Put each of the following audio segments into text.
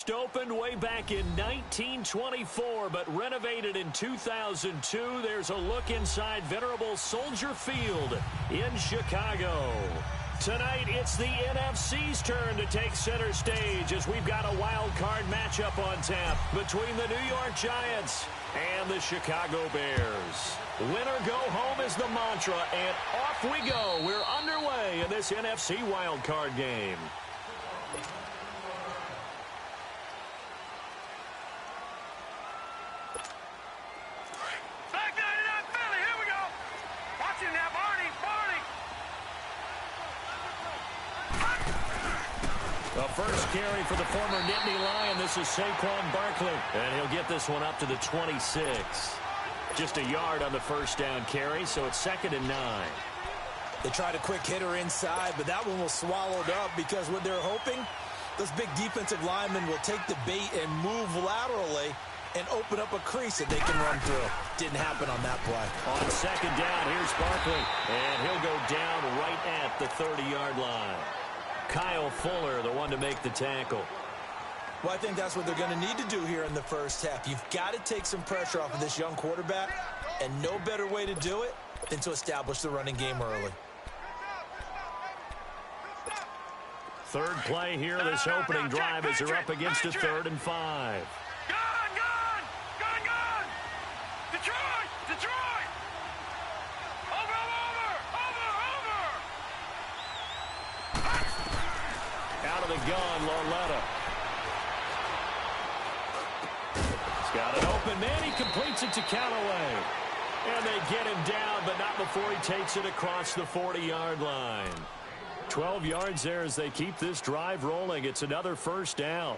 First opened way back in 1924, but renovated in 2002. There's a look inside venerable Soldier Field in Chicago. Tonight, it's the NFC's turn to take center stage as we've got a wild card matchup on tap between the New York Giants and the Chicago Bears. Win or go home is the mantra, and off we go. We're underway in this NFC wild card game. The first carry for the former Nittany Lion. This is Saquon Barkley, and he'll get this one up to the 26. Just a yard on the first down carry, so it's 2nd and 9. They tried a quick hitter inside, but that one was swallowed up because what they're hoping, those big defensive linemen will take the bait and move laterally and open up a crease that they can run through. Didn't happen on that play. On 2nd down, here's Barkley, and he'll go down right at the 30-yard line. Kyle Fuller, the one to make the tackle. Well, I think that's what they're going to need to do here in the first half. You've got to take some pressure off of this young quarterback, and no better way to do it than to establish the running game early. Third play here, this opening drive as they're up against a 3rd and 5. Out of the gun, Lauletta. He's got it open, man. He completes it to Callaway. And they get him down, but not before he takes it across the 40-yard line. 12 yards there as they keep this drive rolling. It's another first down.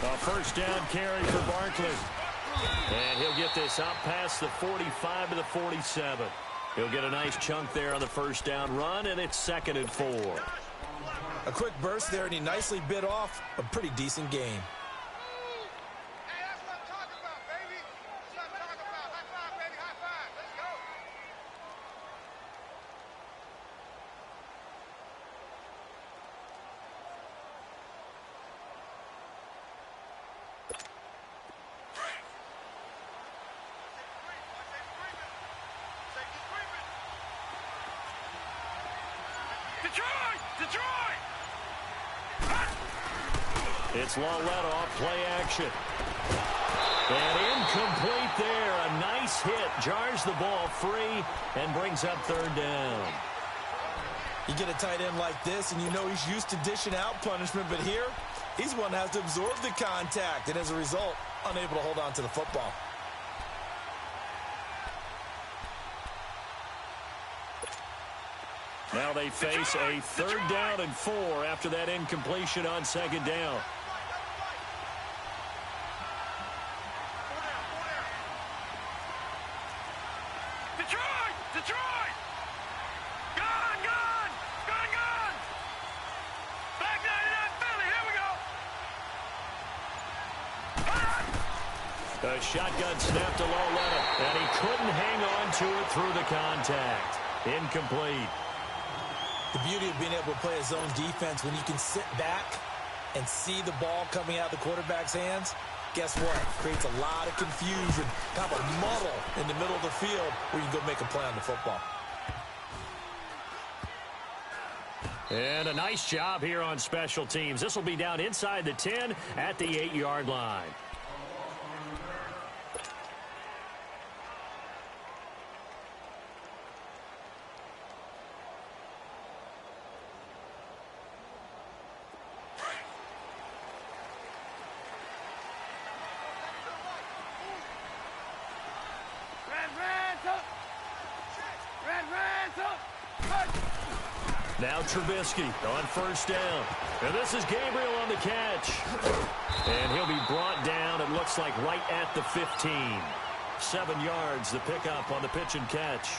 A first down carry for Barkley. And he'll get this out past the 45 to the 47. He'll get a nice chunk there on the first down run, and it's 2nd and 4. A quick burst there, and he nicely bit off a pretty decent gain. It's Lauletta off play action. And incomplete there. A nice hit. Jars the ball free and brings up 3rd down. You get a tight end like this, and you know he's used to dishing out punishment, but here, he's one that has to absorb the contact, and as a result, unable to hold on to the football. Now they face a 3rd down and 4 after that incompletion on 2nd down. A shotgun snap to Lauletta, and he couldn't hang on to it through the contact. Incomplete. The beauty of being able to play a zone defense when you can sit back and see the ball coming out of the quarterback's hands, guess what? Creates a lot of confusion, kind of a muddle in the middle of the field where you can go make a play on the football. And a nice job here on special teams. This will be down inside the 10 at the 8-yard line. Now Trubisky on 1st down. And this is Gabriel on the catch. And he'll be brought down, it looks like, right at the 15. 7 yards, the pickup on the pitch and catch.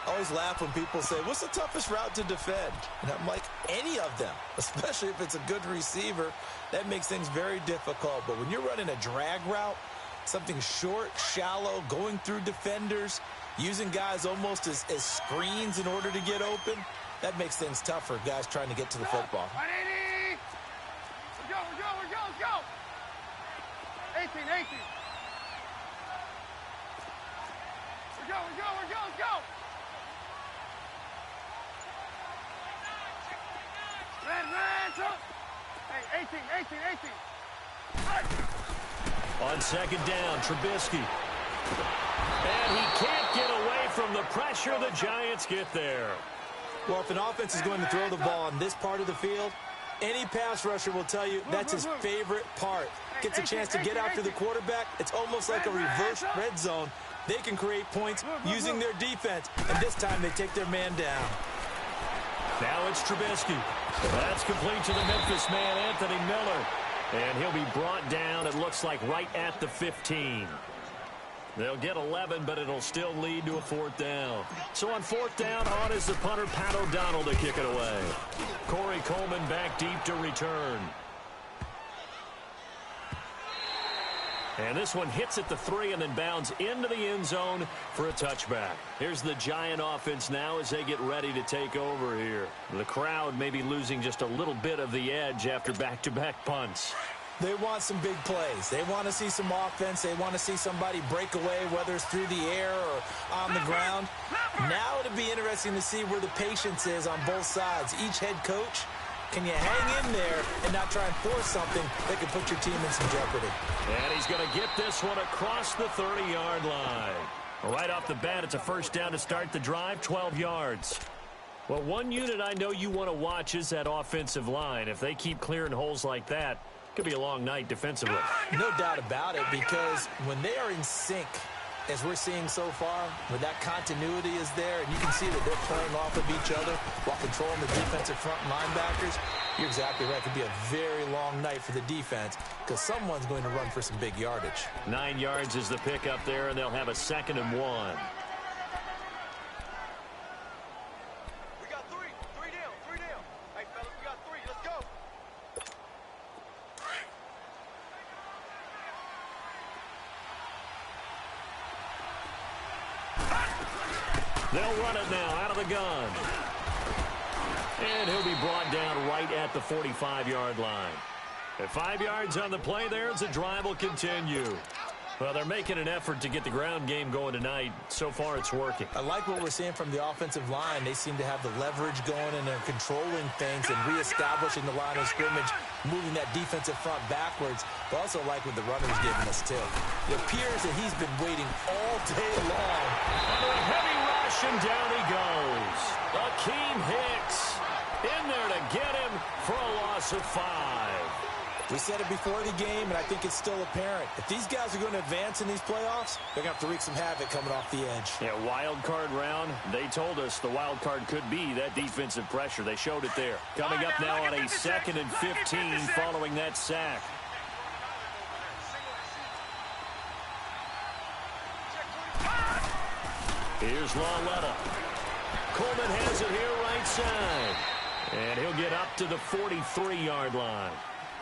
I always laugh when people say, what's the toughest route to defend? And I'm like, any of them, especially if it's a good receiver. That makes things very difficult. But when you're running a drag route, something short, shallow, going through defenders, using guys almost as screens in order to get open, that makes things tough for guys trying to get to the football. 180! Let's go! 18. Let's go! Red, hey, 18. On second down, Trubisky. And he can't get away from the pressure. The Giants get there. Well, if an offense is going to throw the ball on this part of the field, any pass rusher will tell you that's his favorite part. Gets a chance to get after the quarterback. It's almost like a reverse red zone. They can create points using their defense, and this time they take their man down. Now it's Trubisky. That's complete to the Memphis man, Anthony Miller. And he'll be brought down, it looks like, right at the 15. They'll get 11, but it'll still lead to a fourth down. So on fourth down, on is the punter, Pat O'Donnell, to kick it away. Corey Coleman back deep to return. And this one hits at the 3 and then bounds into the end zone for a touchback. Here's the Giant offense now as they get ready to take over here. The crowd may be losing just a little bit of the edge after back-to-back punts. They want some big plays. They want to see some offense. They want to see somebody break away, whether it's through the air or on the ground. Now it'll be interesting to see where the patience is on both sides. Each head coach, can you hang in there and not try and force something that could put your team in some jeopardy? And he's going to get this one across the 30-yard line. Right off the bat, it's a first down to start the drive, 12 yards. Well, one unit I know you want to watch is that offensive line. If they keep clearing holes like that, could be a long night defensively. No doubt about it, because when they are in sync, as we're seeing so far, where that continuity is there, and you can see that they're playing off of each other while controlling the defensive front linebackers, you're exactly right. It could be a very long night for the defense because someone's going to run for some big yardage. 9 yards is the pickup there, and they'll have a 2nd and 1. We got three down. Hey, fellas, we got 3. Let's go. They'll run it now out of the gun. And he'll be brought down right at the 45-yard line. At 5 yards on the play there, as the drive will continue. Well, they're making an effort to get the ground game going tonight. So far, it's working. I like what we're seeing from the offensive line. They seem to have the leverage going, and they're controlling things and reestablishing the line of scrimmage, moving that defensive front backwards. But also like what the runner's giving us, too. It appears that he's been waiting all day long. Under a heavy rush, and down he goes. Akeem Hicks in there to get him for a loss of 5. We said it before the game, and I think it's still apparent. If these guys are going to advance in these playoffs, they're going to have to wreak some havoc coming off the edge. Yeah, wild card round. They told us the wild card could be that defensive pressure. They showed it there. Coming up now on a 2nd and 15 following that sack. Here's Lauletta. Coleman has it here right side. And he'll get up to the 43-yard line.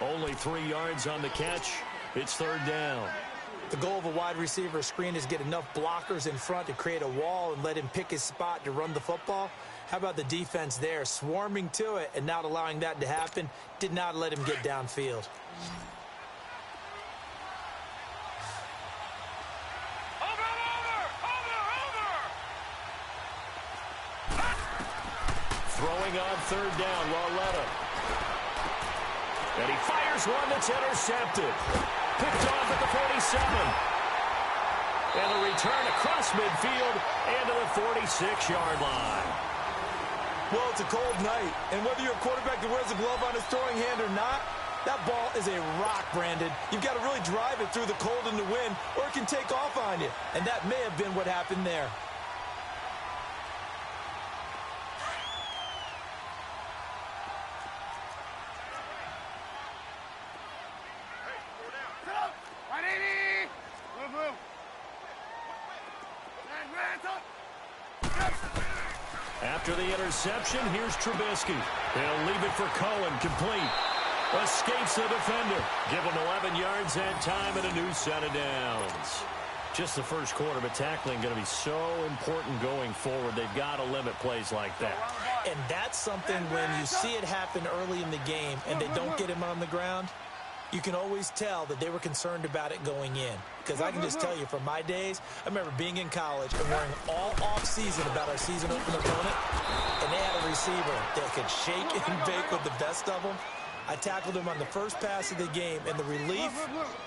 Only 3 yards on the catch. It's 3rd down. The goal of a wide receiver screen is get enough blockers in front to create a wall and let him pick his spot to run the football. How about the defense there, swarming to it and not allowing that to happen? Did not let him get downfield. Throwing on 3rd down, Lauletta. And he fires one that's intercepted. Picked off at the 47. And a return across midfield and to the 46-yard line. Well, it's a cold night, and whether you're a quarterback that wears a glove on his throwing hand or not, that ball is a rock, Brandon. You've got to really drive it through the cold and the wind, or it can take off on you. And that may have been what happened there. Move. Hands up. After the interception, here's Trubisky. He'll leave it for Cohen, complete. Escapes the defender. Give him 11 yards that time and a new set of downs. Just the first quarter, but tackling going to be so important going forward. They've got to limit plays like that. And that's something when you see it happen early in the game and they don't get him on the ground, you can always tell that they were concerned about it going in. Because I can just tell you from my days, I remember being in college and worrying all off-season about our season opener opponent, and they had a receiver that could shake and bake with the best of them. I tackled him on the first pass of the game, and the relief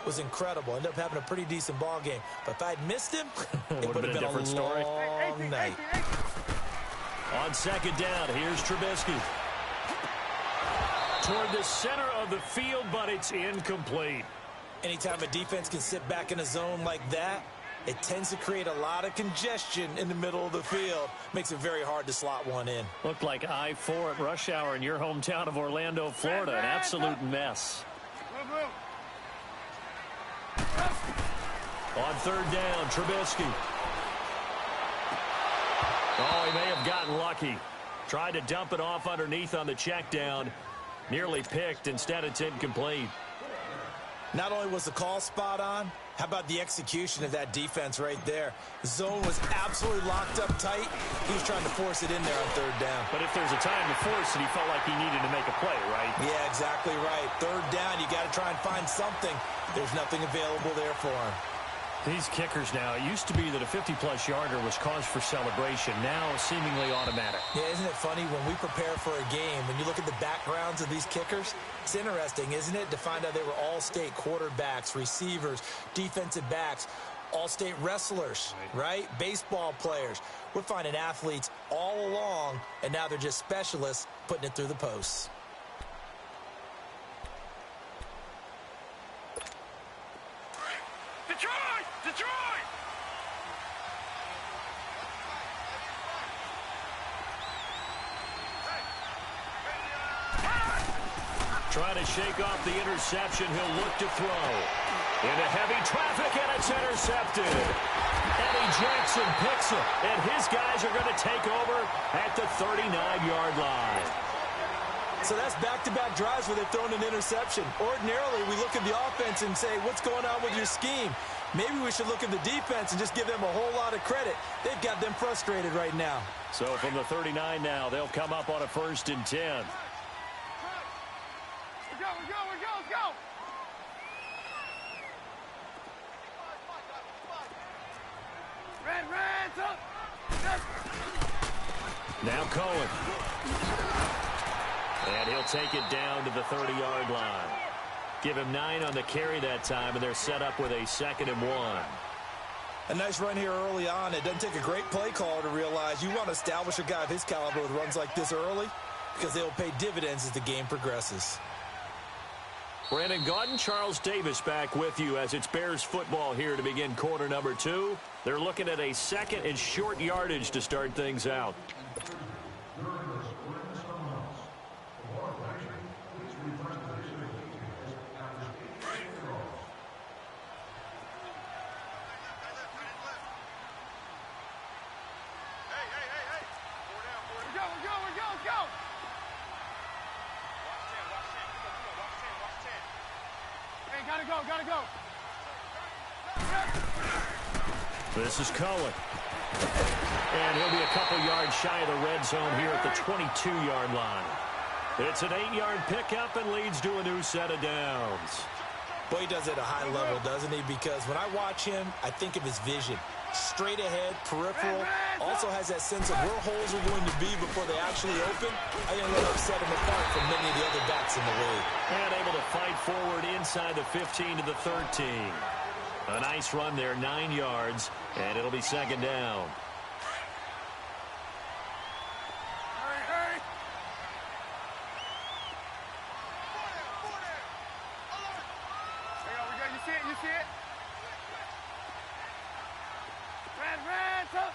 was incredible. Ended up having a pretty decent ball game. But if I'd missed him, it would have been a different story. Long night. On second down, here's Trubisky. Toward the center of the field, but it's incomplete. Anytime a defense can sit back in a zone like that, it tends to create a lot of congestion in the middle of the field. Makes it very hard to slot one in. Looked like I-4 at rush hour in your hometown of Orlando, Florida. An absolute mess. On third down, Trubisky. Oh, he may have gotten lucky. Tried to dump it off underneath on the check down. Nearly picked. Instead, it's incomplete. Not only was the call spot on, how about the execution of that defense right there? The zone was absolutely locked up tight. He was trying to force it in there on third down. But if there's a time to force it, he felt like he needed to make a play, right? Yeah, exactly right. Third down, you got to try and find something. There's nothing available there for him. These kickers now, it used to be that a 50-plus yarder was cause for celebration. Now, seemingly automatic. Yeah, isn't it funny when we prepare for a game, when you look at the backgrounds of these kickers, it's interesting, isn't it, to find out they were all-state quarterbacks, receivers, defensive backs, all-state wrestlers, right? Baseball players. We're finding athletes all along, and now they're just specialists putting it through the posts. Detroit! Trying to shake off the interception. He'll look to throw. Into heavy traffic, and it's intercepted. Eddie Jackson picks it, and his guys are going to take over at the 39-yard line. So that's back-to-back drives where they've thrown an interception. Ordinarily, we look at the offense and say, what's going on with your scheme? Maybe we should look at the defense and just give them a whole lot of credit. They've got them frustrated right now. So from the 39 now, they'll come up on a 1st and 10. Let's go! Red, up! Now Cohen. And he'll take it down to the 30-yard line. Give him 9 on the carry that time, and they're set up with a 2nd and 1. A nice run here early on. It doesn't take a great play caller to realize you want to establish a guy of his caliber with runs like this early because they'll pay dividends as the game progresses. Brandon Gaudin, Charles Davis back with you as it's Bears football here to begin quarter number 2. They're looking at a 2nd and short yardage to start things out. Gotta go. This is Cohen. And he'll be a couple yards shy of the red zone here at the 22-yard line. It's an 8-yard pickup and leads to a new set of downs. Boy, he does it at a high level, doesn't he? Because when I watch him, I think of his vision. Straight ahead, peripheral, also has that sense of where holes are going to be before they actually open. I think that'll set him apart from many of the other backs in the league. And able to fight forward inside the 15 to the 13. A nice run there, 9 yards, and it'll be 2nd down. Hurry. We go. You see it? Red, up.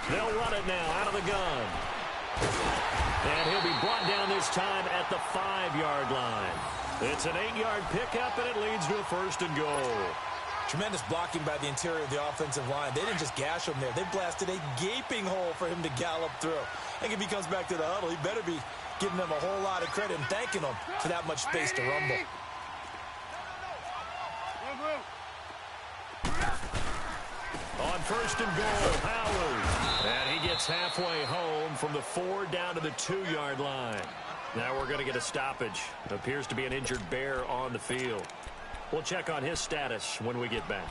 They'll run it now out of the gun. And he'll be brought down this time at the 5-yard line. It's an 8-yard pickup, and it leads to a 1st and goal. Tremendous blocking by the interior of the offensive line. They didn't just gash him there. They blasted a gaping hole for him to gallop through. I think if he comes back to the huddle, he better be giving them a whole lot of credit and thanking them for that much space to rumble. On first and goal, Howard. And he gets halfway home from the 4 down to the 2-yard line. Now we're going to get a stoppage. Appears to be an injured Bear on the field. We'll check on his status when we get back.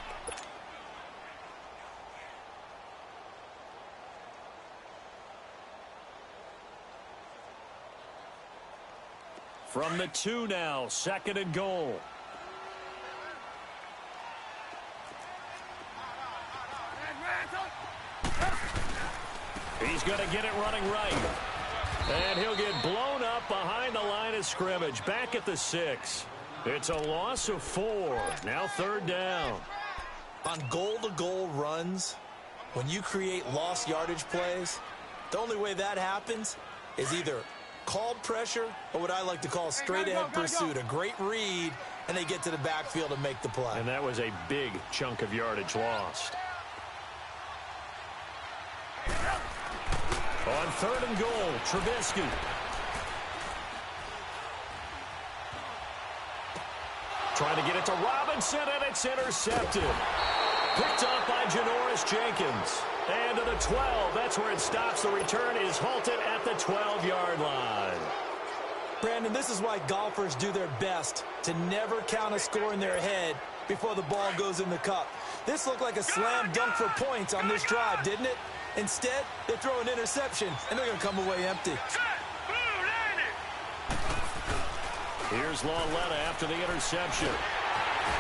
From the 2 now, second and goal. He's going to get it running right. And he'll get blown up behind the line of scrimmage. Back at the 6. It's a loss of 4. Now third down. On goal-to-goal runs, when you create lost yardage plays, the only way that happens is either called pressure or what I like to call straight-ahead pursuit. A great read, and they get to the backfield and make the play. And that was a big chunk of yardage lost. On third and goal, Trubisky. Trying to get it to Robinson, and it's intercepted. Picked up by Janoris Jenkins. And to the 12, that's where it stops. The return is halted at the 12-yard line. Brandon, this is why golfers do their best to never count a score in their head before the ball goes in the cup. This looked like a slam dunk for points on this drive, didn't it? Instead, they throw an interception, and they're going to come away empty. Here's Lauletta after the interception.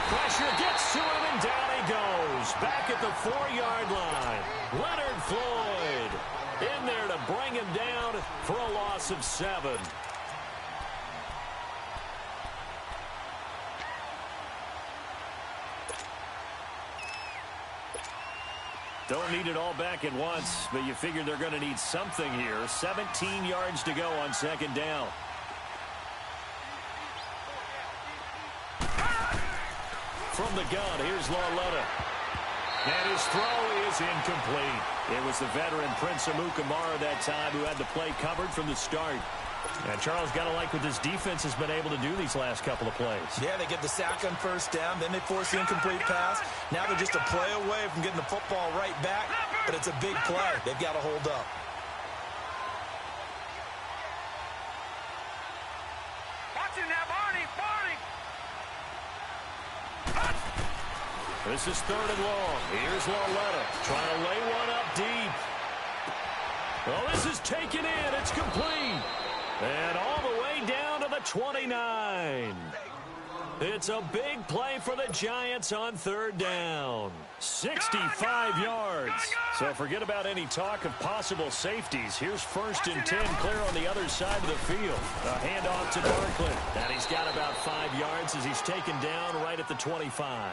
Pressure gets to him, and down he goes. Back at the 4-yard line. Leonard Floyd in there to bring him down for a loss of 7. Don't need it all back at once, but you figure they're going to need something here. 17 yards to go on second down. From the gun, here's Lauletta. And his throw is incomplete. It was the veteran Prince Amukamara that time who had the play covered from the start. And Charles, got to like what this defense has been able to do these last couple of plays. Yeah, they get the sack on first down, then they force the incomplete pass. Now they're just a play away from getting the football right back, but it's a big play. They've got to hold up. Watching that, Barney! This is third and long. Here's Lauletta trying to lay one up deep. Well, this is taken in. It's complete. And all the way down to the 29. It's a big play for the Giants on third down. 65 yards. So forget about any talk of possible safeties. Here's first and 10 clear on the other side of the field. A handoff to Barkley. And he's got about 5 yards as he's taken down right at the 25.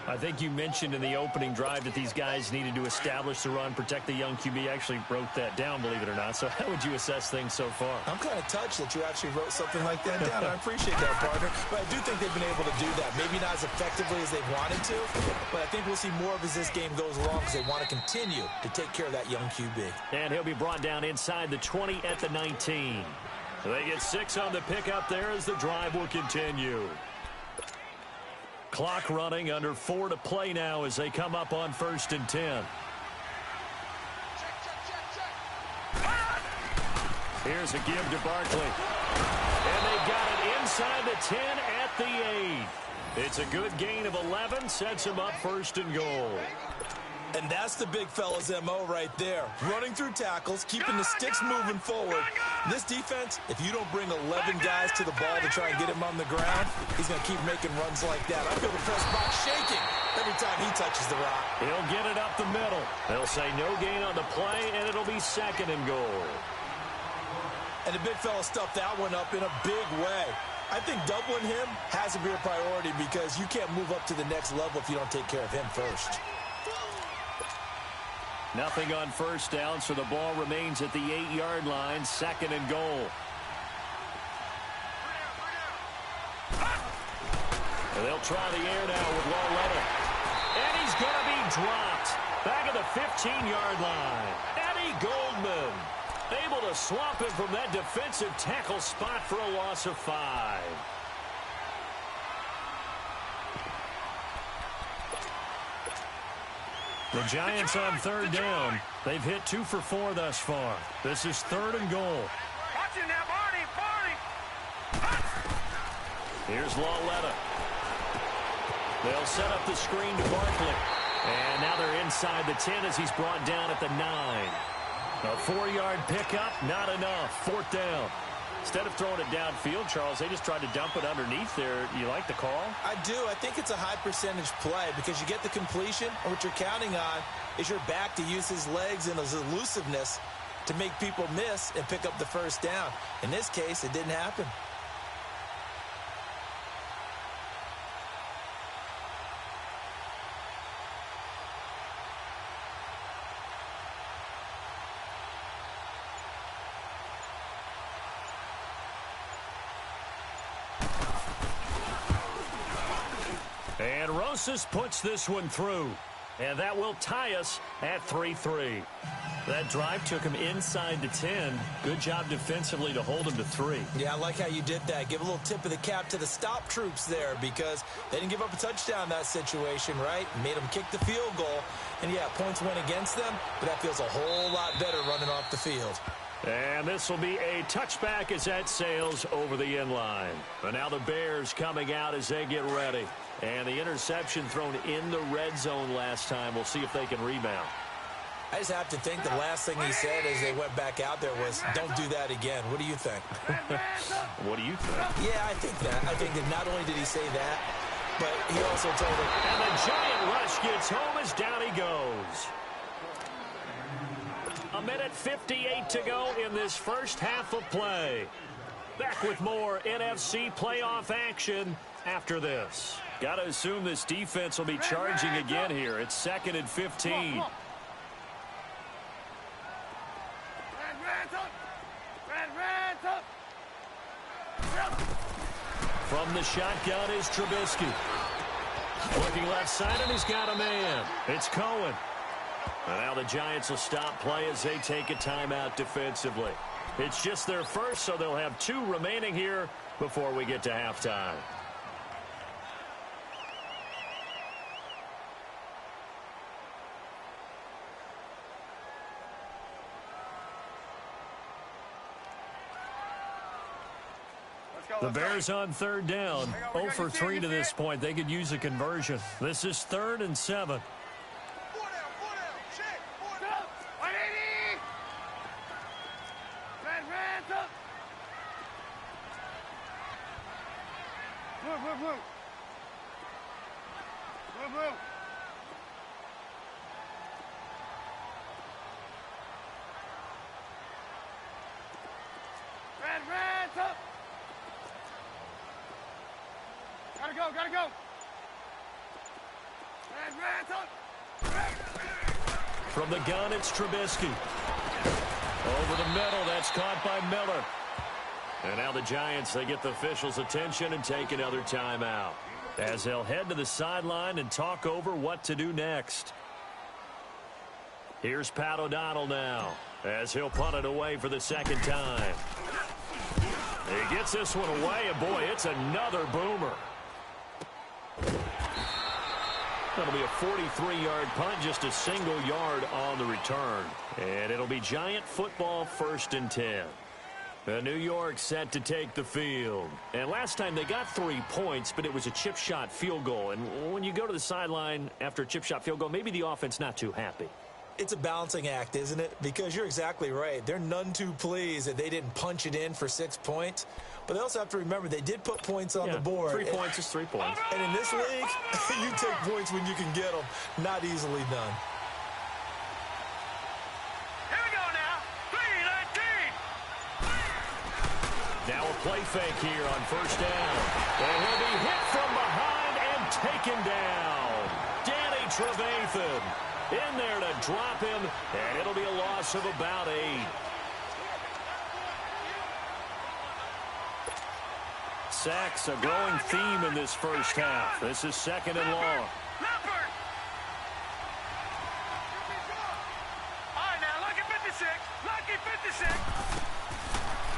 I think you mentioned in the opening drive that these guys needed to establish the run, protect the young QB. I actually wrote that down, believe it or not. So how would you assess things so far? I'm kind of touched that you actually wrote something like that down. I appreciate that, partner. But I do think they've been able to do that. Maybe not as effectively as they wanted to, but I think we'll see more of as this game goes along because they want to continue to take care of that young QB. And he'll be brought down inside the 20 at the 19. They get 6 on the pickup there as the drive will continue. Clock running, under 4 to play now as they come up on first and 10. Here's a give to Barkley. And they got it inside the 10 at the 8. It's a good gain of 11, sets him up first and goal. And that's the big fella's MO right there. Running through tackles, keeping the sticks moving forward. This defense, if you don't bring 11 guys to the ball to try and get him on the ground, he's going to keep making runs like that. I feel the press box shaking every time he touches the rock. He'll get it up the middle. They'll say no gain on the play, and it'll be second and goal. And the big fella stuffed that one up in a big way. I think doubling him has to be a priority because you can't move up to the next level if you don't take care of him first. Nothing on first down, so the ball remains at the 8-yard line, second and goal. And they'll try the air now with Lauletta. dropped. Back at the 15-yard line. Eddie Goldman able to swamp him from that defensive tackle spot for a loss of 5. The Giants on third down. They've hit 2 for 4 thus far. This is 3rd and goal. Watch him now, Barney! Here's Lauletta. They'll set up the screen to Barkley. And now they're inside the 10 as he's brought down at the 9. A 4-yard pickup, not enough. 4th down. Instead of throwing it downfield, Charles, they just tried to dump it underneath there. You like the call? I do. I think it's a high percentage play because you get the completion, and what you're counting on is your back to use his legs and his elusiveness to make people miss and pick up the first down. In this case, it didn't happen. And Rosas puts this one through. And that will tie us at 3-3. That drive took him inside the 10. Good job defensively to hold him to 3. Yeah, I like how you did that. Give a little tip of the cap to the stop troops there because they didn't give up a touchdown in that situation, right? Made them kick the field goal. And, yeah, points went against them, but that feels a whole lot better running off the field. And this will be a touchback as that sails over the end line. But now the Bears coming out as they get ready. And the interception thrown in the red zone last time. We'll see if they can rebound. I just have to think the last thing he said as they went back out there was, don't do that again. What do you think? What do you think? Yeah, I think that. I think that not only did he say that, but he also told him. And the giant rush gets home as down he goes. 1:58 to go in this first half of play. Back with more NFC playoff action after this. Got to assume this defense will be charging again here. It's 2nd and 15. From the shotgun is Trubisky. Looking left side, and he's got a man. It's Cohen. And now the Giants will stop play as they take a timeout defensively. It's just their first, so they'll have 2 remaining here before we get to halftime. The Bears on third down. 0 for 3 to this point. They could use a conversion. This is 3rd and 7. Gotta go. From the gun, it's Trubisky. Over the middle, that's caught by Miller. And now the Giants, they get the officials' attention and take another timeout as they'll head to the sideline and talk over what to do next. Here's Pat O'Donnell now as he'll punt it away for the 2nd time. He gets this one away, and boy, it's another boomer. That'll be a 43-yard punt, just a single yard on the return. And it'll be Giant football 1st and 10. New York set to take the field. And last time they got 3 points, but it was a chip shot field goal. And when you go to the sideline after a chip shot field goal, maybe the offense not too happy. It's a balancing act, isn't it? Because you're exactly right. They're none too pleased that they didn't punch it in for 6 points. But they also have to remember they did put points on the board. 3 points is 3 points. And in this league, you take points when you can get them. Not easily done. Here we go now. 3-19. Now a play fake here on 1st down. And he'll be hit from behind and taken down. Danny Trevathan in there to drop him, and it'll be a loss of about 8. Sacks, a growing theme in this first half. This is 2nd and long.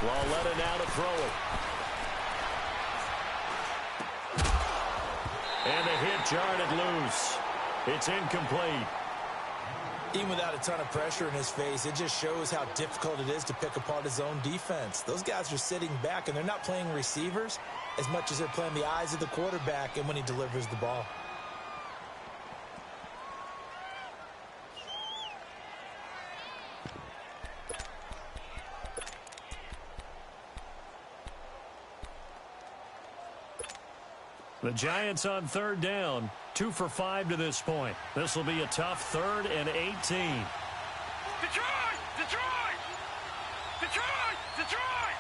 Lauletta now to throw it. And the hit jarred it loose. It's incomplete. Even without a ton of pressure in his face, it just shows how difficult it is to pick apart his own defense. Those guys are sitting back, and they're not playing receivers as much as they're playing the eyes of the quarterback and when he delivers the ball. The Giants on third down, 2 for 5 to this point. This will be a tough 3rd and 18. Detroit! Detroit! Detroit! Detroit!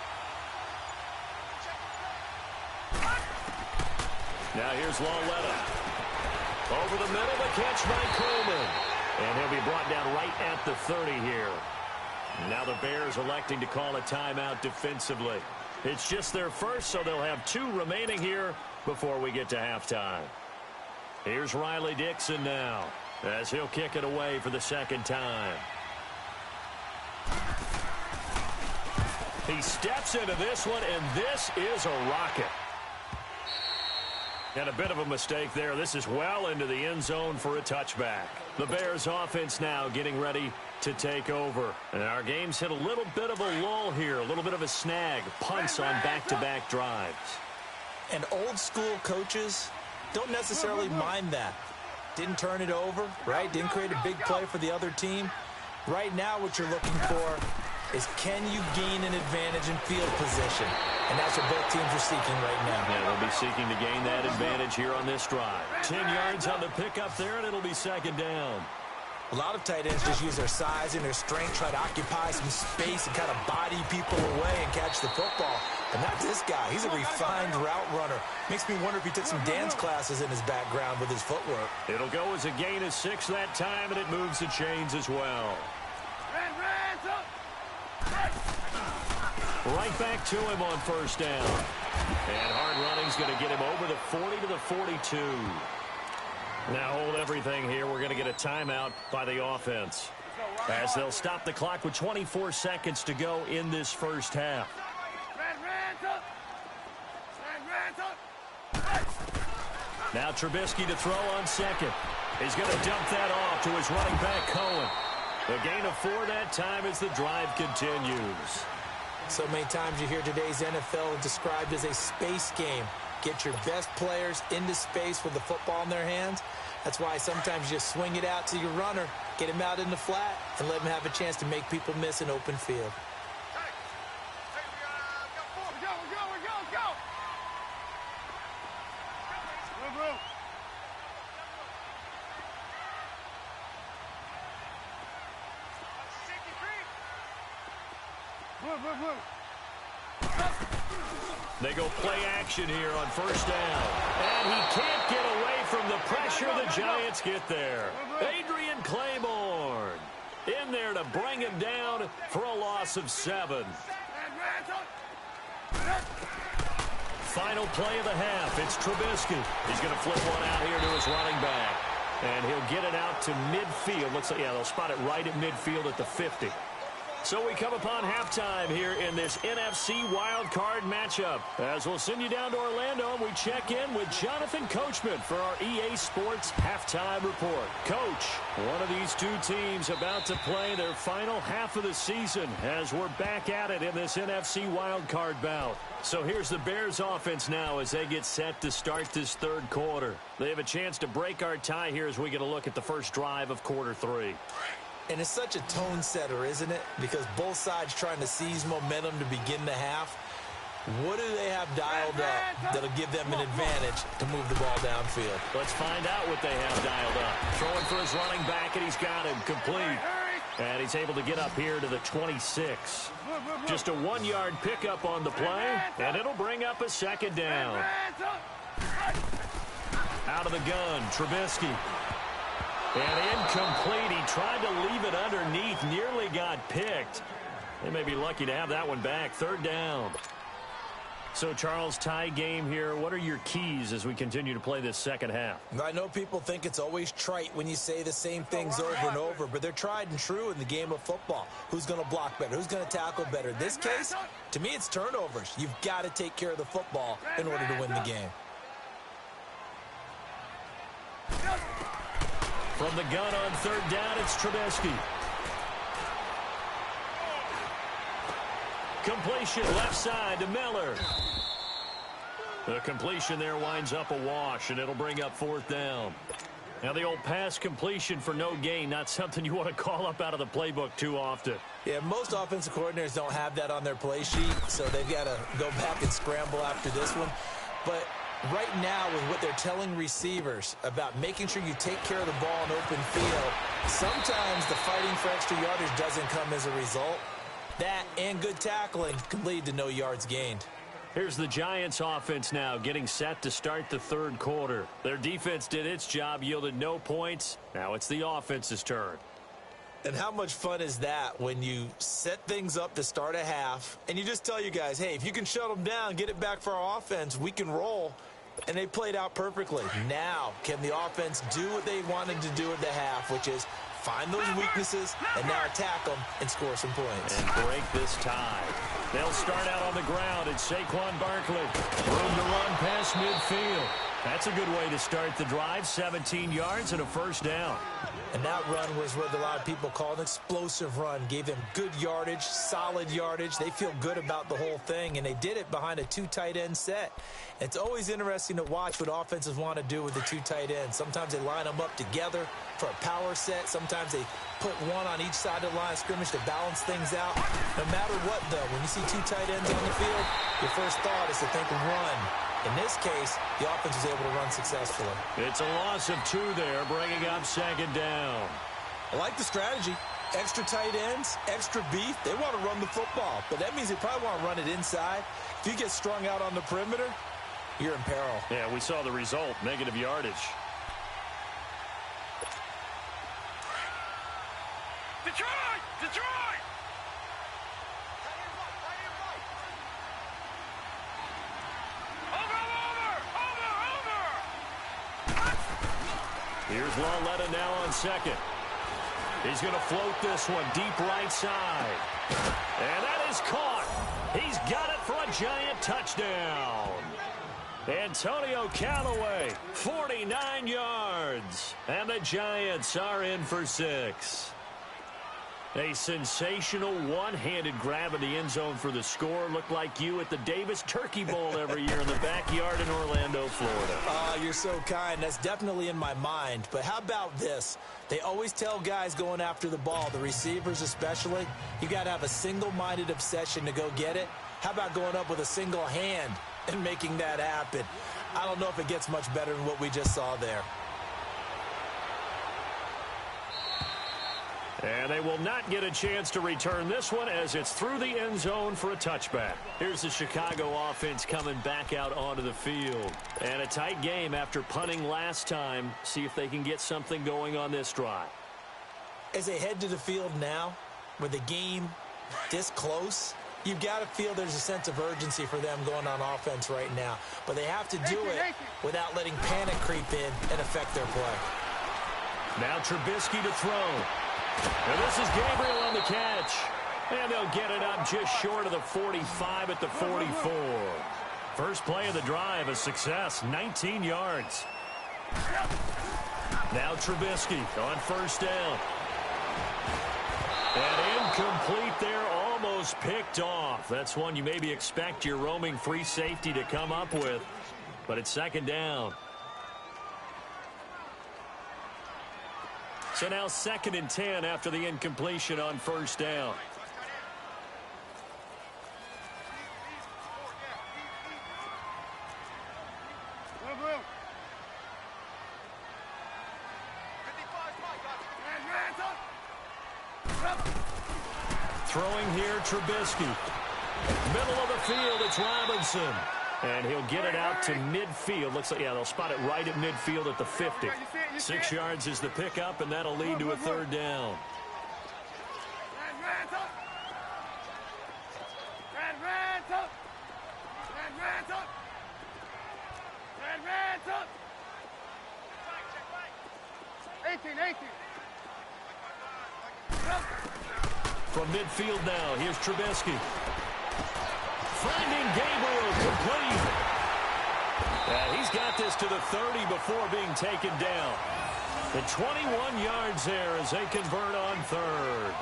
Now here's Lauletta. Over the middle, the catch by Coleman. And he'll be brought down right at the 30 here. Now the Bears electing to call a timeout defensively. It's just their first, so they'll have 2 remaining here before we get to halftime. Here's Riley Dixon now as he'll kick it away for the second time. He steps into this one, and this is a rocket. And a bit of a mistake there. This is well into the end zone for a touchback. The Bears offense now getting ready to take over. And our game's hit a little bit of a lull here, a little bit of a snag. Punts on back-to-back drives. And old-school coaches don't necessarily mind that. Didn't turn it over, right? Didn't create a big play for the other team. Right now what you're looking for is, can you gain an advantage in field position? And that's what both teams are seeking right now. Yeah, they'll be seeking to gain that advantage here on this drive. 10 yards on the pickup there, and it'll be second down. A lot of tight ends just use their size and their strength, try to occupy some space and kind of body people away and catch the football. And not this guy. He's a refined route runner. Makes me wonder if he took some dance classes in his background with his footwork. It'll go as a gain of 6 that time, and it moves the chains as well. Right back to him on first down. And hard running's going to get him over the 40 to the 42. Now hold everything here. We're going to get a timeout by the offense, as they'll stop the clock with 24 seconds to go in this first half. Now Trubisky to throw on second. He's going to dump that off to his running back, Cohen. The gain of 4 that time as the drive continues. So many times you hear today's NFL described as a space game. Get your best players into space with the football in their hands. That's why sometimes you just swing it out to your runner, get him out in the flat, and let him have a chance to make people miss an open field. They go play action here on first down. And he can't get away from the pressure. The Giants get there. Adrian Claiborne in there to bring him down for a loss of 7. Final play of the half. It's Trubisky. He's going to flip one out here to his running back. And he'll get it out to midfield. Looks like, yeah, they'll spot it right at midfield at the 50. So we come upon halftime here in this NFC wildcard matchup. As we'll send you down to Orlando, and we check in with Jonathan Coachman for our EA Sports Halftime Report. Coach, one of these two teams about to play their final half of the season as we're back at it in this NFC wildcard bout. So here's the Bears offense now as they get set to start this third quarter. They have a chance to break our tie here as we get a look at the first drive of quarter 3. And it's such a tone setter, isn't it? Because both sides trying to seize momentum to begin the half. What do they have dialed up that'll give them an advantage to move the ball downfield? Let's find out what they have dialed up. Throwing for his running back, and he's got him complete. And he's able to get up here to the 26. Just a 1-yard pickup on the play, and it'll bring up a second down. Out of the gun, Trubisky. And incomplete. He tried to leave it underneath. Nearly got picked. They may be lucky to have that one back. Third down. So, Charles, tie game here. What are your keys as we continue to play this second half? I know people think it's always trite when you say the same things over and over, but they're tried and true in the game of football. Who's going to block better? Who's going to tackle better? In this case, to me, it's turnovers. You've got to take care of the football in order to win the game. From the gun on third down, it's Trubisky. Completion left side to Miller. The completion there winds up a wash, and it'll bring up fourth down. Now the old pass completion for no gain, not something you want to call up out of the playbook too often. Yeah, most offensive coordinators don't have that on their play sheet, so they've got to go back and scramble after this one. But right now, with what they're telling receivers about making sure you take care of the ball in open field, sometimes the fighting for extra yardage doesn't come as a result. That and good tackling can lead to no yards gained. Here's the Giants offense now getting set to start the third quarter. Their defense did its job, yielded no points. Now it's the offense's turn. And how much fun is that when you set things up to start a half and you just tell you guys, hey, if you can shut them down, get it back for our offense, we can roll. And they played out perfectly. Now, can the offense do what they wanted to do at the half, which is find those weaknesses and now attack them and score some points. And break this tie. They'll start out on the ground. It's Saquon Barkley. Room to run past midfield. That's a good way to start the drive. 17 yards and a first down. And that run was what a lot of people call an explosive run. Gave them good yardage, solid yardage. They feel good about the whole thing, and they did it behind a two tight end set. It's always interesting to watch what offenses want to do with the two tight ends. Sometimes they line them up together for a power set. Sometimes they put one on each side of the line of scrimmage to balance things out. No matter what, though, when you see two tight ends on the field, your first thought is to think run. In this case, the offense was able to run successfully. It's a loss of 2 there, bringing up second down. I like the strategy. Extra tight ends, extra beef. They want to run the football, but that means they probably want to run it inside. If you get strung out on the perimeter, you're in peril. Yeah, we saw the result, negative yardage. Detroit! Detroit! Here's Lauletta now on second. He's going to float this one deep right side. And that is caught. He's got it for a Giant touchdown. Antonio Callaway, 49 yards. And the Giants are in for 6. A sensational one-handed grab in the end zone for the score. Looked like you at the Davis Turkey Bowl every year in the backyard in Orlando, Florida. You're so kind. That's definitely in my mind. But how about this? They always tell guys going after the ball, the receivers especially, you got to have a single-minded obsession to go get it. How about going up with a single hand and making that happen? I don't know if it gets much better than what we just saw there. And they will not get a chance to return this one as it's through the end zone for a touchback. Here's the Chicago offense coming back out onto the field. And a tight game after punting last time. See if they can get something going on this drive. As they head to the field now, with the game this close, you've got to feel there's a sense of urgency for them going on offense right now. But they have to do it without letting panic creep in and affect their play. Now Trubisky to throw. And this is Gabriel on the catch. And they'll get it up just short of the 45 at the 44. First play of the drive, a success, 19 yards. Now Trubisky on first down. And incomplete there, almost picked off. That's one you maybe expect your roaming free safety to come up with. But it's second down. So now 2nd and 10 after the incompletion on first down. Throwing here, Trubisky. Middle of the field, it's Robinson. And he'll get it out to midfield. Looks like, yeah, they'll spot it right at midfield at the 50. 6 yards is the pickup, and that'll lead to a third down. From midfield now, here's Trubisky. Finding Gabriel, complete. And he's got this to the 30 before being taken down. And 21 yards there as they convert on third.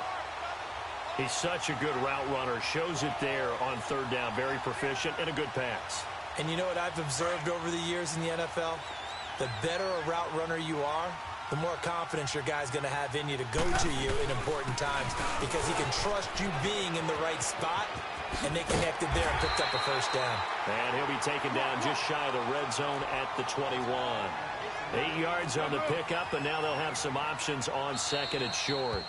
He's such a good route runner. Shows it there on third down. Very proficient and a good pass. And you know what I've observed over the years in the NFL? The better a route runner you are, the more confidence your guy's going to have in you to go to you in important times because he can trust you being in the right spot, and they connected there and picked up a first down. And he'll be taken down just shy of the red zone at the 21. 8 yards on the pickup, and now they'll have some options on second and short.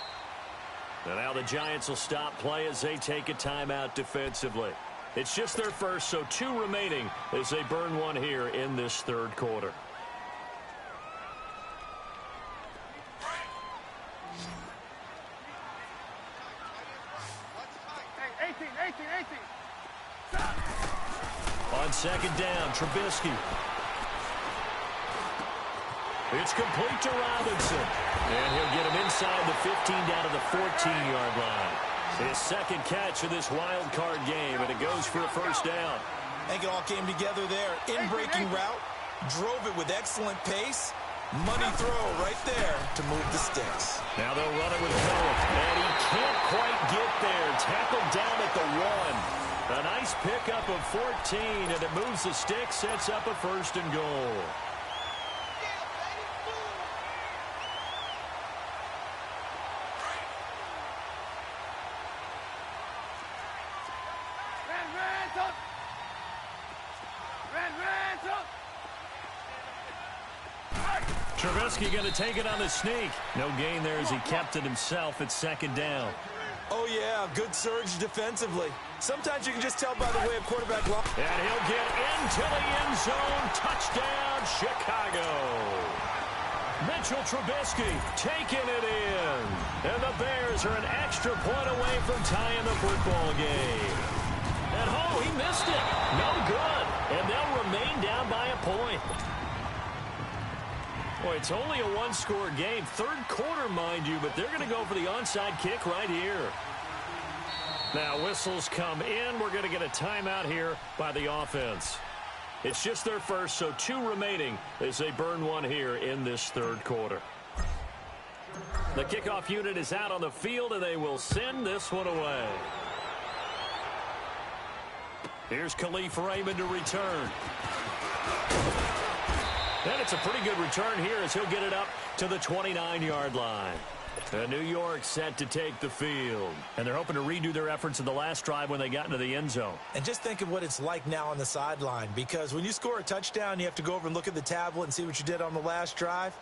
And now the Giants will stop play as they take a timeout defensively. It's just their first, so 2 remaining as they burn one here in this third quarter. On second down, Trubisky. It's complete to Robinson. And he'll get him inside the 15 down to the 14-yard line. His second catch of this wild card game, and it goes for a first down. I think it all came together there. In-breaking route, drove it with excellent pace. Money throw right there to move the sticks. Now they'll run it with Phillip, and he can't quite get there. Tackled down at the 1. A nice pickup of 14, and it moves the sticks, sets up a first and goal. Trubisky going to take it on the sneak. No gain there as he kept it himself at second down. Oh, yeah, good surge defensively. Sometimes you can just tell by the way a quarterback lost. And he'll get into the end zone. Touchdown, Chicago. Mitchell Trubisky taking it in. And the Bears are an extra point away from tying the football game. And, oh, he missed it. No good. And they'll remain down by a point. Boy, it's only a one-score game. Third quarter, mind you, but they're going to go for the onside kick right here. Now, whistles come in. We're going to get a timeout here by the offense. It's just their first, so 2 remaining as they burn one here in this third quarter. The kickoff unit is out on the field, and they will send this one away. Here's Khalif Raymond to return. And it's a pretty good return here as he'll get it up to the 29-yard line. New York set to take the field. And they're hoping to redo their efforts in the last drive when they got into the end zone. And just think of what it's like now on the sideline, because when you score a touchdown, you have to go over and look at the tablet and see what you did on the last drive.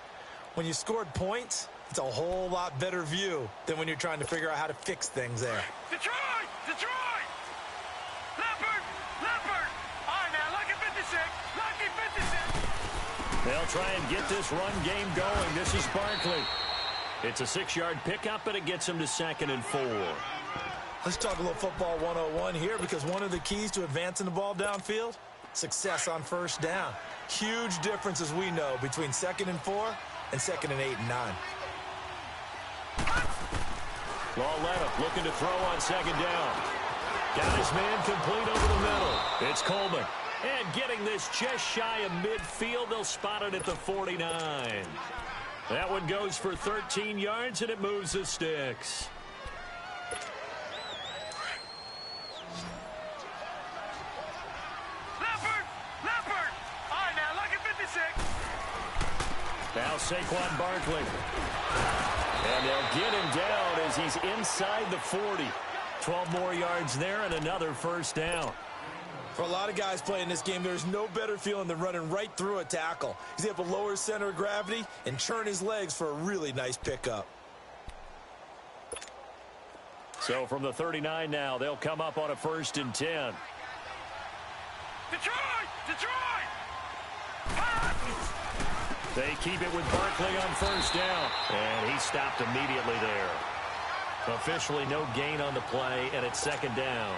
When you scored points, it's a whole lot better view than when you're trying to figure out how to fix things there. Detroit! Detroit! Leopard! Leopard! All right, now, lucky 56. Lucky 56. They'll try and get this run game going. This is Barkley. It's a 6-yard pickup, but it gets him to second and 4. Let's talk a little football 101 here, because one of the keys to advancing the ball downfield, success on first down. Huge difference, as we know, between second and 4 and second and 8 and 9. Lauletta looking to throw on second down. Got his man complete over the middle. It's Coleman. And getting this just shy of midfield, they'll spot it at the 49. That one goes for 13 yards, and it moves the sticks. Leopard! Leopard! All right, now, lucky 56. Now Saquon Barkley. And they'll get him down as he's inside the 40. 12 more yards there and another first down. For a lot of guys playing this game, there's no better feeling than running right through a tackle. He's able to lower his center of gravity and turn his legs for a really nice pickup. So from the 39 now, they'll come up on a 1st and 10. Detroit! Detroit! They keep it with Barkley on first down. And he stopped immediately there. Officially no gain on the play, and it's second down.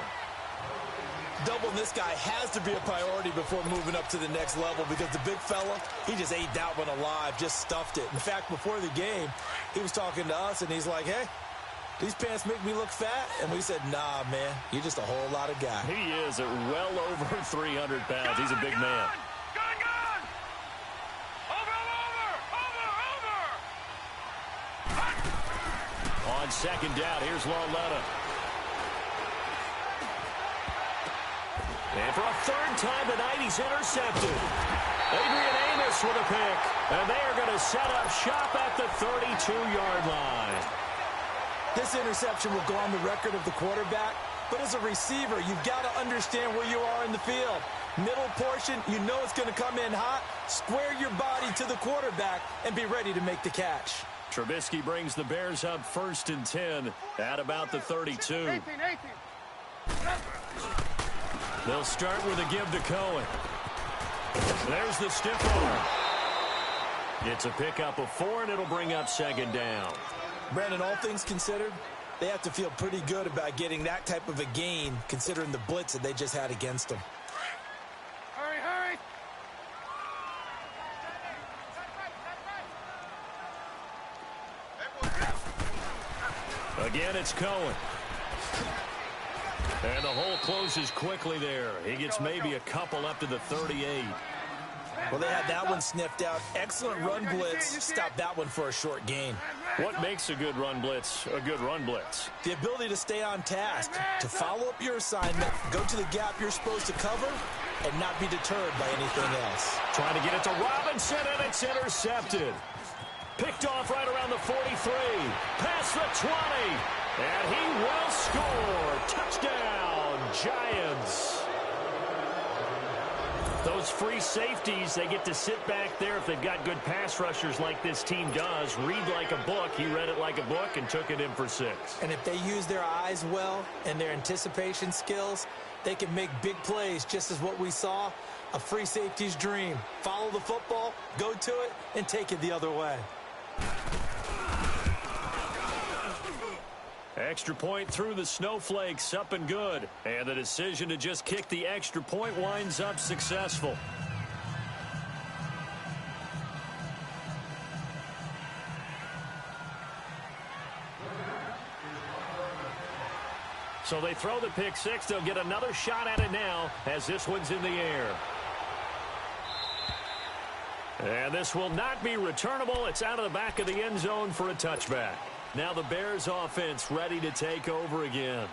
Doubling this guy has to be a priority before moving up to the next level because the big fella, he just ate that one alive, just stuffed it. In fact, before the game, he was talking to us, and he's like, hey, these pants make me look fat? And we said, nah, man, you're just a whole lot of guy. He is at well over 300 pounds. He's a big man. Gun! Over! On second down, here's Lauletta. And for a third time tonight, he's intercepted. Adrian Amos with a pick. And they are going to set up shop at the 32-yard line. This interception will go on the record of the quarterback, but as a receiver, you've got to understand where you are in the field. Middle portion, you know it's going to come in hot. Square your body to the quarterback and be ready to make the catch. Trubisky brings the Bears up 1st and 10 at about the 32. 18. They'll start with a give to Cohen. There's the stiff arm. It's a pickup of 4, and it'll bring up 2nd down. Brandon, all things considered, they have to feel pretty good about getting that type of a gain, considering the blitz that they just had against them. Hurry! Again, it's Cohen. And the hole closes quickly there. He gets maybe a couple up to the 38. Well, they had that one sniffed out. Excellent run blitz. Stopped that one for a short gain. What makes a good run blitz a good run blitz? The ability to stay on task, to follow up your assignment, go to the gap you're supposed to cover, and not be deterred by anything else. Trying to get it to Robinson, and it's intercepted. Picked off right around the 43. Past the 20. And he will score. Touchdown, Giants. Those free safeties, they get to sit back there if they've got good pass rushers like this team does. Read like a book. He read it like a book and took it in for 6. And if they use their eyes well and their anticipation skills, they can make big plays, just as what we saw, a free safety's dream. Follow the football, go to it, and take it the other way. Extra point through the snowflakes, up and good. And the decision to just kick the extra point winds up successful. So they throw the pick 6. They'll get another shot at it now as this one's in the air. And this will not be returnable. It's out of the back of the end zone for a touchback. Now the Bears offense ready to take over again.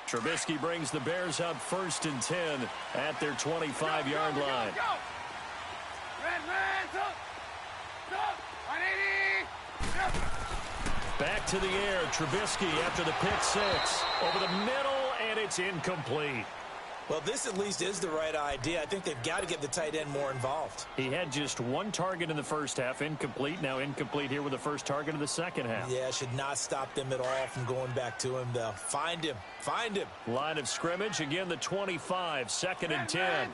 Trubisky brings the Bears up 1st and 10 at their 25-yard line. Go! Red, up! 180! Back to the air, Trubisky after the pick 6. Over the middle, and it's incomplete. Well, this at least is the right idea. I think they've got to get the tight end more involved. He had just 1 target in the first half, incomplete. Now incomplete here with the first target of the second half. Yeah, should not stop them at all from going back to him, though. Find him. Line of scrimmage, again the 25, 2nd and 10.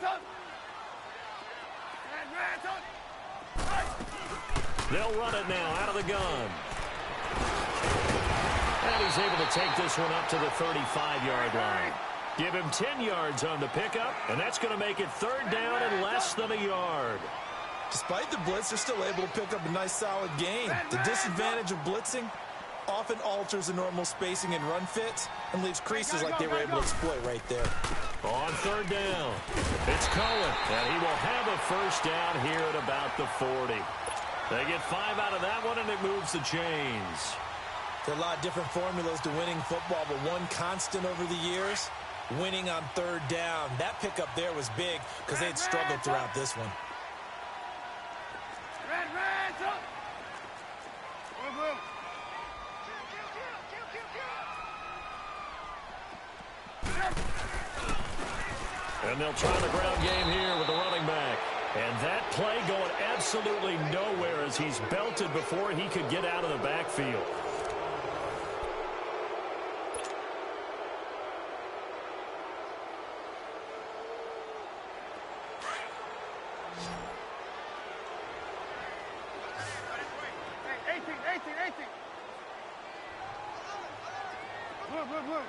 They'll run it now out of the gun. And he's able to take this one up to the 35-yard line. Give him 10 yards on the pickup, and that's going to make it 3rd down and less than a yard. Despite the blitz, they're still able to pick up a nice, solid gain. The disadvantage of blitzing often alters the normal spacing and run fits and leaves creases like they were able to exploit right there. On 3rd down, it's Cohen, and he will have a 1st down here at about the 40. They get 5 out of that one, and it moves the chains. There are a lot of different formulas to winning football, but one constant over the years, winning on 3rd down. That pickup there was big because they had struggled throughout this one. Red, up! Blue. And they'll try the ground game here with the running back. And that play going absolutely nowhere as he's belted before he could get out of the backfield. Blue.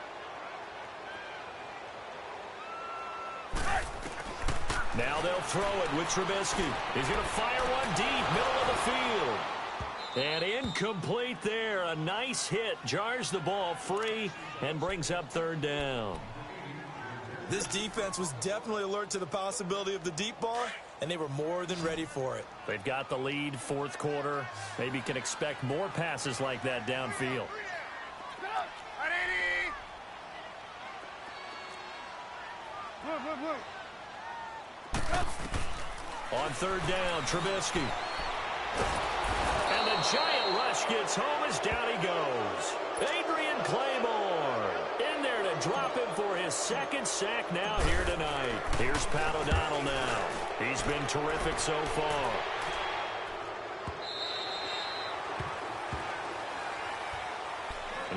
Now they'll throw it with Trubisky. He's going to fire one deep, middle of the field. And incomplete there. A nice hit. Jars the ball free and brings up third down. This defense was definitely alert to the possibility of the deep ball, and they were more than ready for it. They've got the lead, fourth quarter. Maybe can expect more passes like that downfield. On third down, Trubisky. And the giant rush gets home as down he goes. Adrian Claymore in there to drop him for his second sack now here tonight. Here's Pat O'Donnell now. He's been terrific so far.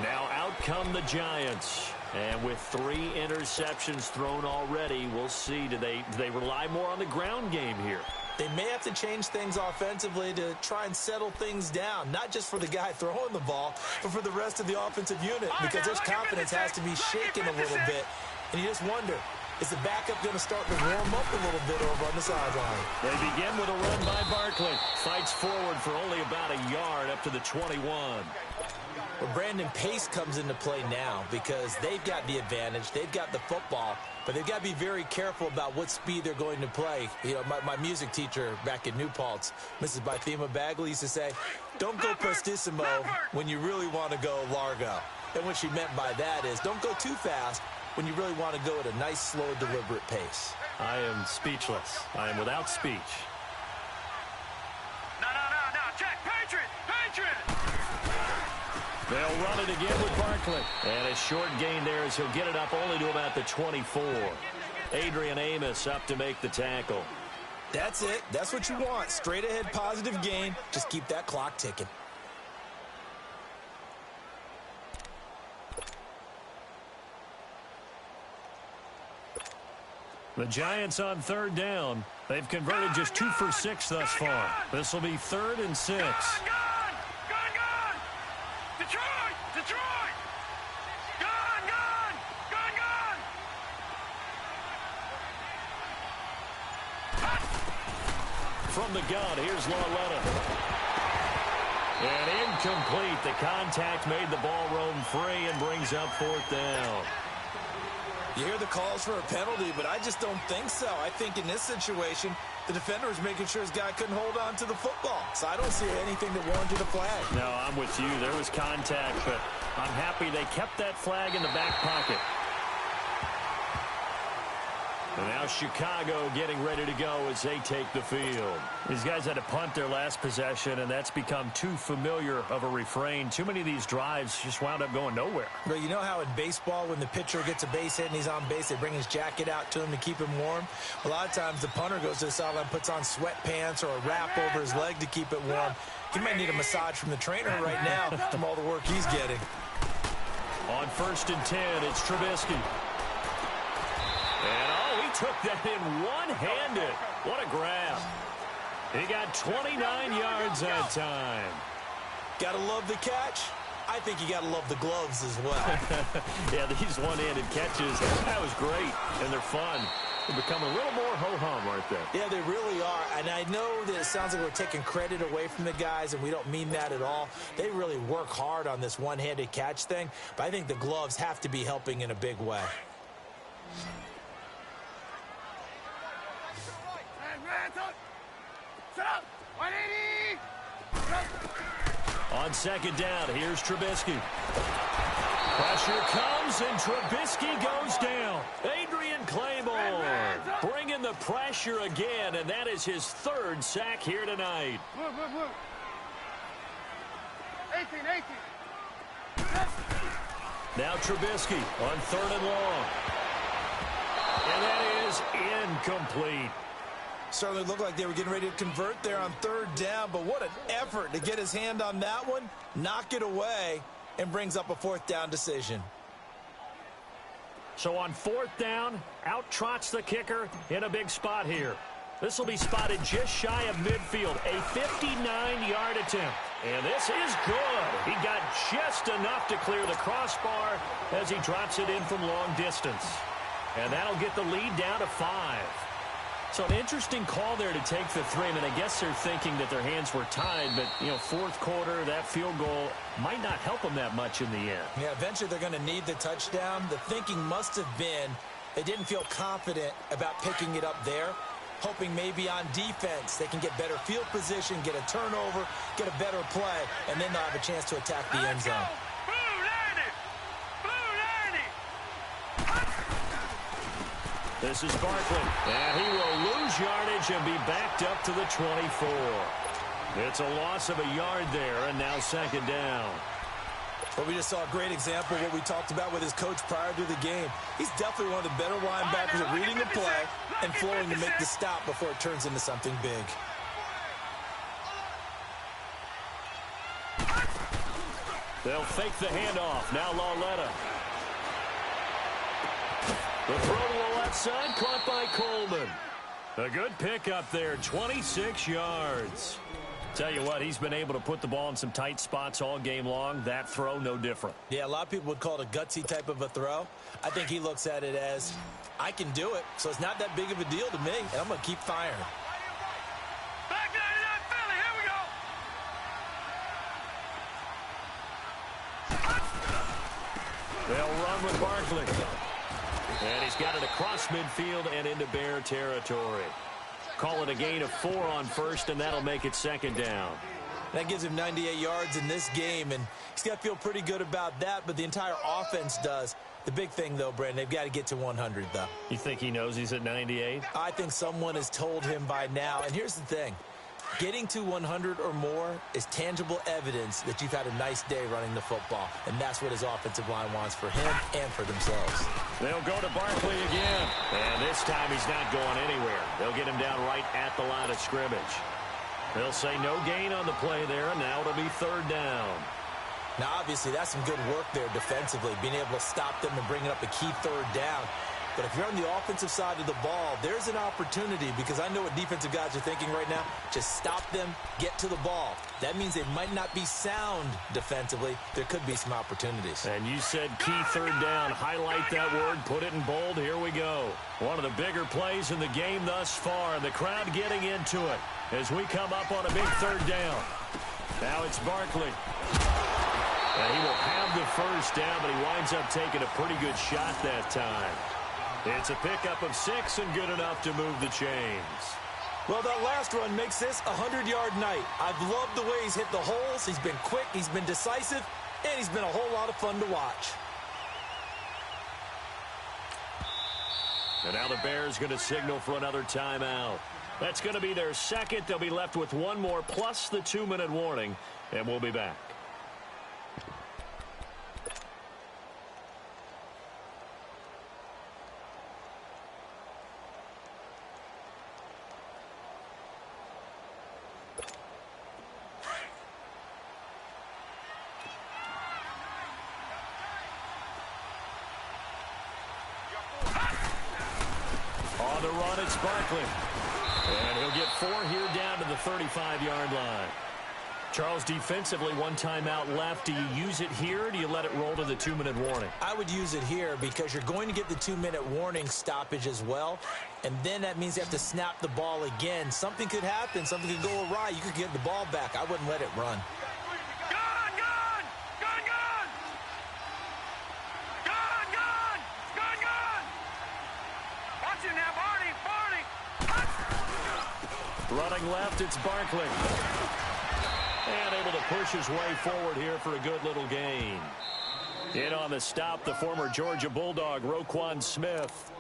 Now out come the Giants. And with 3 interceptions thrown already, we'll see. Do they rely more on the ground game here? They may have to change things offensively to try and settle things down, not just for the guy throwing the ball, but for the rest of the offensive unit, because their confidence has to be shaken a little bit. And you just wonder, is the backup going to start to warm up a little bit over on the sideline? They begin with a run by Barkley. Fights forward for only about a yard up to the 21. Well, Brandon Pace comes into play now because they've got the advantage. They've got the football, but they've got to be very careful about what speed they're going to play. You know, my music teacher back in New Paltz, Mrs. Bythema Bagley, used to say, don't go prestissimo when you really want to go largo. And what she meant by that is don't go too fast when you really want to go at a nice, slow, deliberate pace. I am speechless. I am without speech. No, check. Patriot! They'll run it again with Barkley. And a short gain there as he'll get it up only to about the 24. Adrian Amos up to make the tackle. That's it. That's what you want. Straight ahead positive gain. Just keep that clock ticking. The Giants on third down. They've converted just 2 for 6 thus far. This will be 3rd and 6. Gone! Detroit! Gone! From the gun, here's Lauletta. And incomplete. The contact made the ball roam free and brings up 4th down. You hear the calls for a penalty, but I just don't think so. I think in this situation, the defender was making sure his guy couldn't hold on to the football. So I don't see anything that warranted a flag. No, I'm with you. There was contact, but I'm happy they kept that flag in the back pocket. And now Chicago getting ready to go as they take the field. These guys had to punt their last possession, and that's become too familiar of a refrain. Too many of these drives just wound up going nowhere. But you know how in baseball, when the pitcher gets a base hit and he's on base, they bring his jacket out to him to keep him warm? A lot of times the punter goes to the sideline, puts on sweatpants or a wrap over his leg to keep it warm. He might need a massage from the trainer right now from all the work he's getting. On 1st and 10, it's Trubisky. And he took that in one-handed. What a grab. He got 29 yards that time. Gotta love the catch. I think you gotta love the gloves as well. Yeah, these one-handed catches, that was great, and they're fun. They become a little more ho-hum, aren't they? Yeah, they really are. And I know that it sounds like we're taking credit away from the guys, and we don't mean that at all. They really work hard on this one-handed catch thing, but I think the gloves have to be helping in a big way. On 2nd down, here's Trubisky. Pressure comes, and Trubisky goes down. Adrian Claymore bringing the pressure again, and that is his 3rd sack here tonight. 18. Now Trubisky on 3rd and long. And that is incomplete. Certainly looked like they were getting ready to convert there on 3rd down, but what an effort to get his hand on that one, knock it away, and brings up a 4th down decision. So on 4th down, out trots the kicker in a big spot here. This will be spotted just shy of midfield, a 59-yard attempt. And this is good. He got just enough to clear the crossbar as he drops it in from long distance. And that'll get the lead down to 5. So an interesting call there to take the three. I mean, I guess they're thinking that their hands were tied, but, you know, fourth quarter, that field goal might not help them that much in the end. Yeah, eventually they're going to need the touchdown. The thinking must have been they didn't feel confident about picking it up there, hoping maybe on defense they can get better field position, get a turnover, get a better play, and then they'll have a chance to attack the end zone. This is Barkley, and he will lose yardage and be backed up to the 24. It's a loss of a yard there, and now second down. Well, we just saw a great example of what we talked about with his coach prior to the game. He's definitely one of the better linebackers at reading the play and flowing to make the stop before it turns into something big. They'll fake the handoff. Now Lauletta. The throw to the left side, caught by Coleman. A good pickup there, 26 yards. Tell you what, he's been able to put the ball in some tight spots all game long. That throw, no different. Yeah, a lot of people would call it a gutsy type of a throw. I think he looks at it as, I can do it, so it's not that big of a deal to me, and I'm going to keep firing. Back 99 Philly, here we go. They'll run with Barkley. And he's got it across midfield and into Bear territory. Call it a gain of 4 on first, and that'll make it second down. That gives him 98 yards in this game, and he's got to feel pretty good about that, but the entire offense does. The big thing, though, Brandon, they've got to get to 100, though. You think he knows he's at 98? I think someone has told him by now, and here's the thing. Getting to 100 or more is tangible evidence that you've had a nice day running the football, and that's what his offensive line wants for him and for themselves. They'll go to Barkley again, and this time he's not going anywhere. They'll get him down right at the line of scrimmage. They'll say no gain on the play there, and now it'll be third down. Now, obviously, that's some good work there defensively, being able to stop them and bringing up a key third down. But if you're on the offensive side of the ball, there's an opportunity, because I know what defensive guys are thinking right now. Just stop them, get to the ball. That means they might not be sound defensively. There could be some opportunities. And you said key third down. Highlight that word, put it in bold. Here we go. One of the bigger plays in the game thus far. The crowd getting into it as we come up on a big third down. Now it's Barkley. And he will have the first down, but he winds up taking a pretty good shot that time. It's a pickup of 6 and good enough to move the chains. Well, that last run makes this a 100-yard night. I've loved the way he's hit the holes. He's been quick, he's been decisive, and he's been a whole lot of fun to watch. And now the Bears going to signal for another timeout. That's going to be their second. They'll be left with one more plus the 2-minute warning, and we'll be back. On the run, it's Barkley. And he'll get 4 here down to the 35-yard line. Charles, defensively, one timeout left. Do you use it here, or do you let it roll to the 2-minute warning? I would use it here because you're going to get the 2-minute warning stoppage as well. And then that means you have to snap the ball again. Something could happen. Something could go awry. You could get the ball back. I wouldn't let it run. Running left, it's Barkley. And able to push his way forward here for a good little gain. In on the stop, the former Georgia Bulldog, Roquan Smith.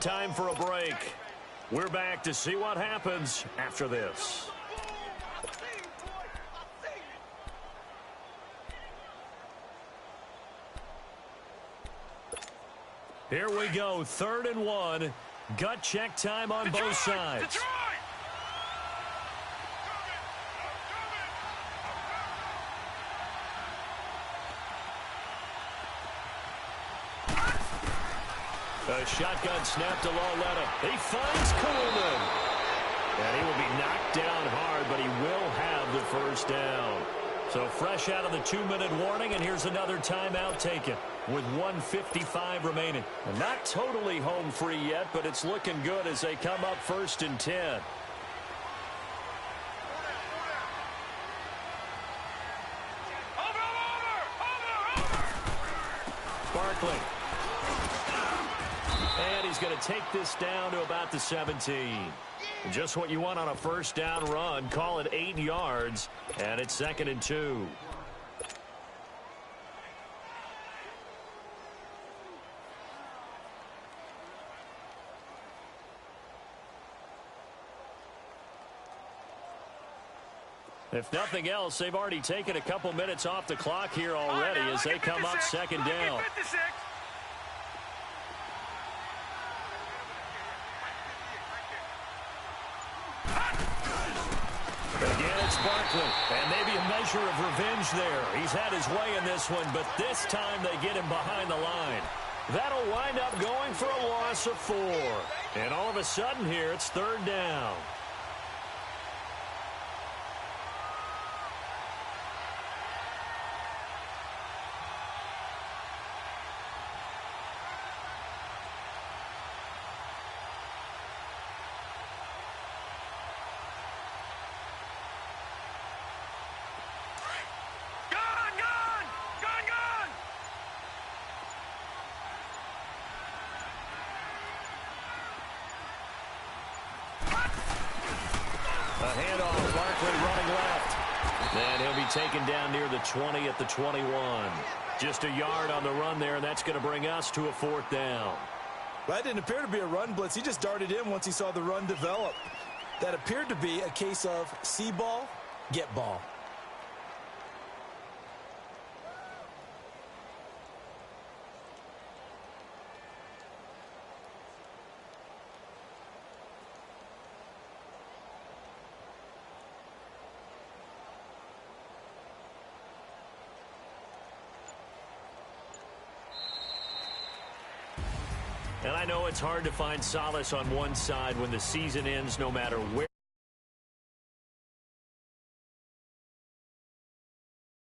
Time for a break. We're back to see what happens after this. Here we go, 3rd and 1. Gut check time on both sides. Detroit! A shotgun snap to Lauletta. He finds Coleman. And he will be knocked down hard, but he will have the first down. So fresh out of the 2-minute warning, and here's another timeout taken. with 1:55 remaining. And not totally home free yet, but it's looking good as they come up 1st and 10. Barkley. And he's going to take this down to about the 17. Just what you want on a first down run. Call it 8 yards, and it's 2nd and 2. If nothing else, they've already taken a couple minutes off the clock here already as they come up 2nd down. Again, it's Barkley, and maybe a measure of revenge there. He's had his way in this one, but this time they get him behind the line. That'll wind up going for a loss of 4. And all of a sudden here, it's 3rd down. Taken down near the 20 at the 21. Just a yard on the run there, and that's going to bring us to a 4th down. That didn't appear to be a run blitz. He just darted in once he saw the run develop. That appeared to be a case of see ball, get ball. And I know it's hard to find solace on one side when the season ends no matter where